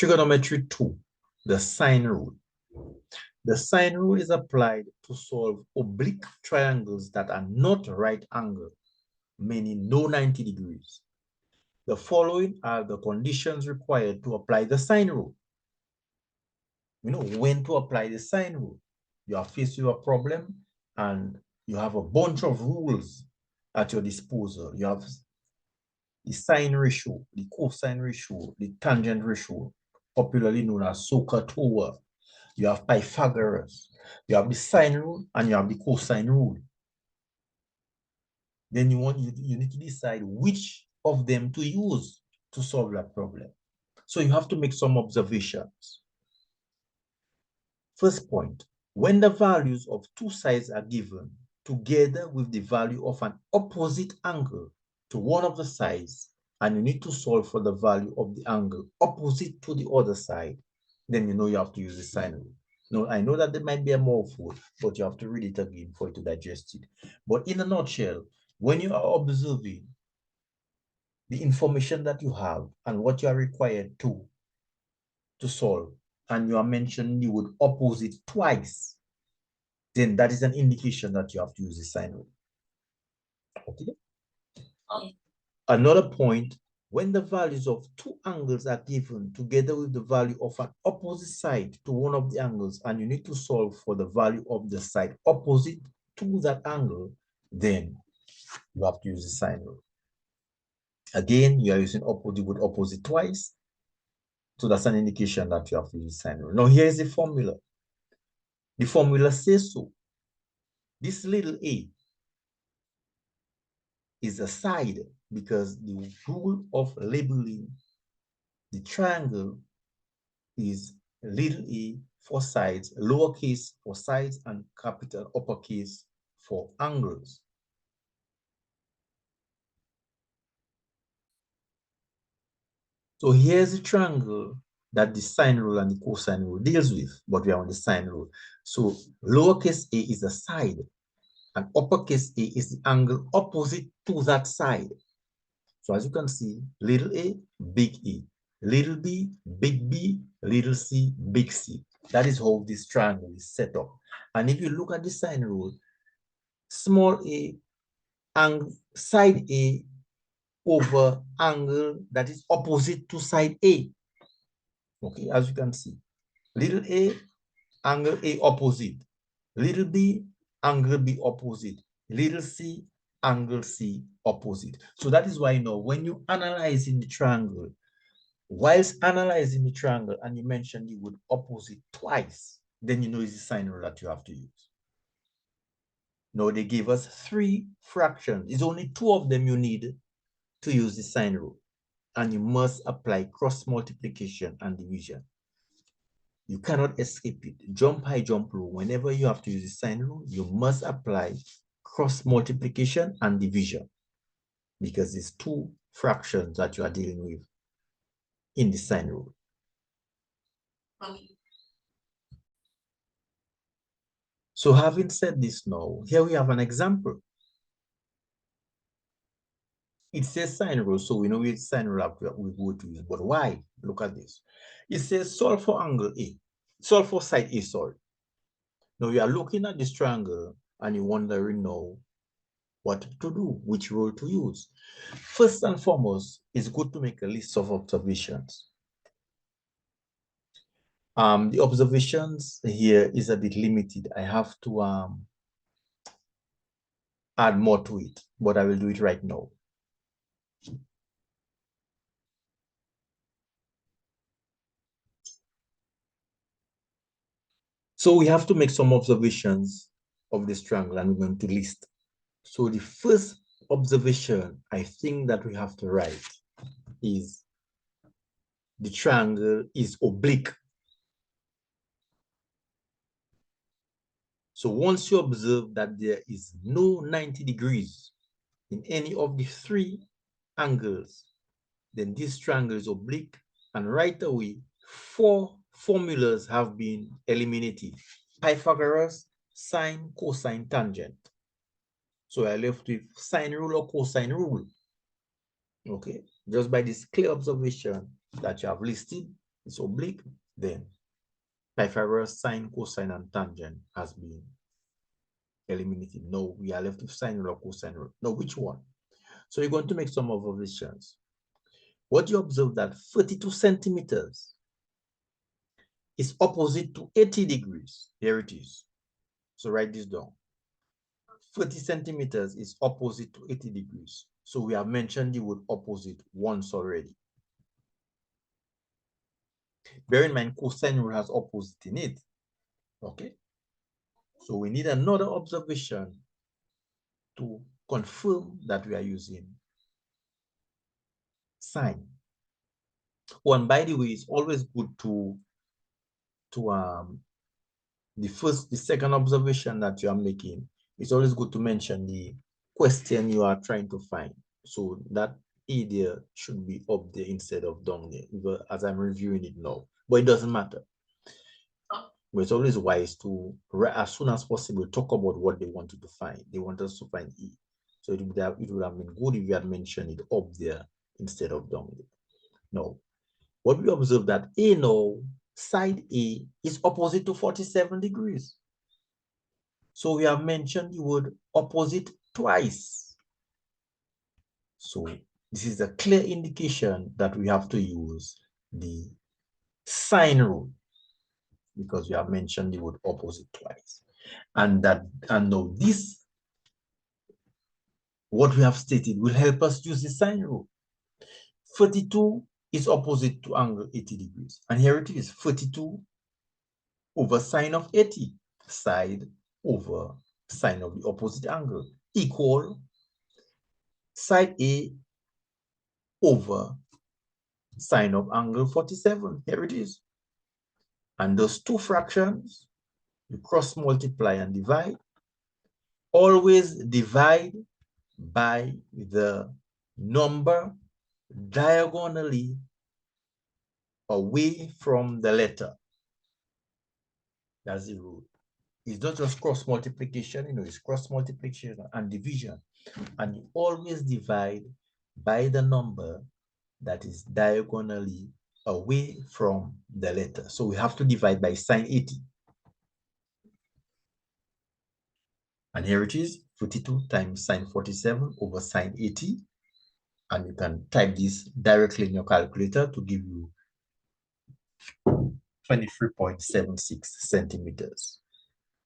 Trigonometry 2, the sine rule. The sine rule is applied to solve oblique triangles that are not right angle, meaning no 90 degrees. The following are the conditions required to apply the sine rule. You know when to apply the sine rule. You are faced with a problem and you have a bunch of rules at your disposal. You have the sine ratio, the cosine ratio, the tangent ratio, popularly known as SOHCAHTOA. You have Pythagoras, you have the sine rule, and you have the cosine rule. Then you need to decide which of them to use to solve that problem. So you have to make some observations. First point, when the values of two sides are given together with the value of an opposite angle to one of the sides, and you need to solve for the value of the angle opposite to the other side, then you know you have to use the sine rule. Now, I know that there might be a mouthful, but you have to read it again for you to digest it. But in a nutshell, when you are observing the information that you have and what you are required to solve, and you are mentioning the word opposite twice, then that is an indication that you have to use the sine rule. Okay. Another point, when the values of two angles are given together with the value of an opposite side to one of the angles, and you need to solve for the value of the side opposite to that angle, then you have to use the sine rule. Again, you are using opposite with opposite twice. So that's an indication that you have to use sine rule. Now, here's the formula. The formula says so. This little a is a side because the rule of labeling the triangle is little a for sides, lowercase for sides, and capital uppercase for angles. So here's the triangle that the sine rule and the cosine rule deals with, but we are on the sine rule. So lowercase a is a side, and uppercase a is the angle opposite to that side. So as you can see, little a, big E, little b, big B, little c, big C. That is how this triangle is set up. And if you look at the sine rule, small a, angle, side A over angle that is opposite to side A. Okay, as you can see, little a, angle A opposite, little b, angle B opposite, little c, angle C opposite. So that is why, you know, when you analyze in the triangle, whilst analyzing the triangle and you mention the word opposite twice, then you know it's the sine rule that you have to use. Now they gave us 3 fractions. It's only 2 of them you need to use the sine rule. And you must apply cross multiplication and division. You cannot escape it. Jump high, jump low. Whenever you have to use the sine rule, you must apply cross multiplication and division because it's 2 fractions that you are dealing with in the sine rule. Okay. So having said this now, here we have an example. It says sine rule, so we know which sine rule we go to use. But why? Look at this. It says solve for angle A. Solve for side A, sorry. Now you are looking at this triangle and you're wondering now what to do, which rule to use. First and foremost, it's good to make a list of observations. The observations here is a bit limited. I have to add more to it, but I will do it right now. So we have to make some observations of this triangle and we're going to list. So the first observation I think that we have to write is the triangle is oblique. So once you observe that there is no 90 degrees in any of the 3 angles, then this triangle is oblique, and right away 4 formulas have been eliminated: Pythagoras, sine, cosine, tangent. So I left with sine rule or cosine rule. Okay, just by this clear observation that you have listed, it's oblique, then Pythagoras sine, cosine, and tangent has been eliminated. No, we are left with sine rule or cosine rule. No, which one? So you're going to make some observations. What you observe that 32 centimeters is opposite to 80 degrees. Here it is. So write this down. 30 centimeters is opposite to 80 degrees. So we have mentioned the word opposite once already. Bear in mind, cosine rule has opposite in it. Okay? So we need another observation to confirm that we are using sine. Oh, and by the way, it's always good to the second observation that you are making. It's always good to mention the question you are trying to find. So that E there should be up there instead of down there, as I'm reviewing it now. But it doesn't matter. But it's always wise to, as soon as possible, talk about what they wanted to find. They want us to find E. So it would have been good if you had mentioned it up there instead of down there. No. What we observe that A now, side A is opposite to 47 degrees. So we have mentioned the word opposite twice. So this is a clear indication that we have to use the sine rule because we have mentioned the word opposite twice. And now this, what we have stated, will help us use the sine rule. 32 is opposite to angle 80 degrees. And here it is, 32 over sine of 80, side over sine of the opposite angle, equal side A over sine of angle 47. Here it is. And those two fractions, you cross multiply and divide. Always divide by the number diagonally away from the letter. That's the rule. It's not just cross multiplication, it's cross multiplication and division. And you always divide by the number that is diagonally away from the letter. So we have to divide by sine 80. And here it is, 42 times sine 47 over sine 80. And you can type this directly in your calculator to give you 23.76 centimeters.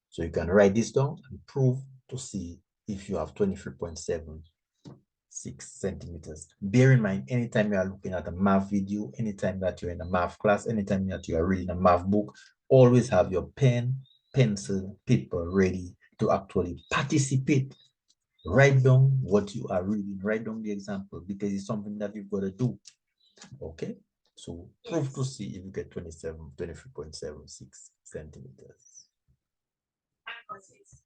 So you can write this down and prove to see if you have 23.76 centimeters. Bear in mind, anytime you are looking at a math video, anytime that you're in a math class, anytime that you are reading a math book, always have your pen, pencil, paper ready to actually participate. Write down what you are reading, write down the example because it's something that you've got to do. Okay, so prove to see if you get 23.76 centimeters.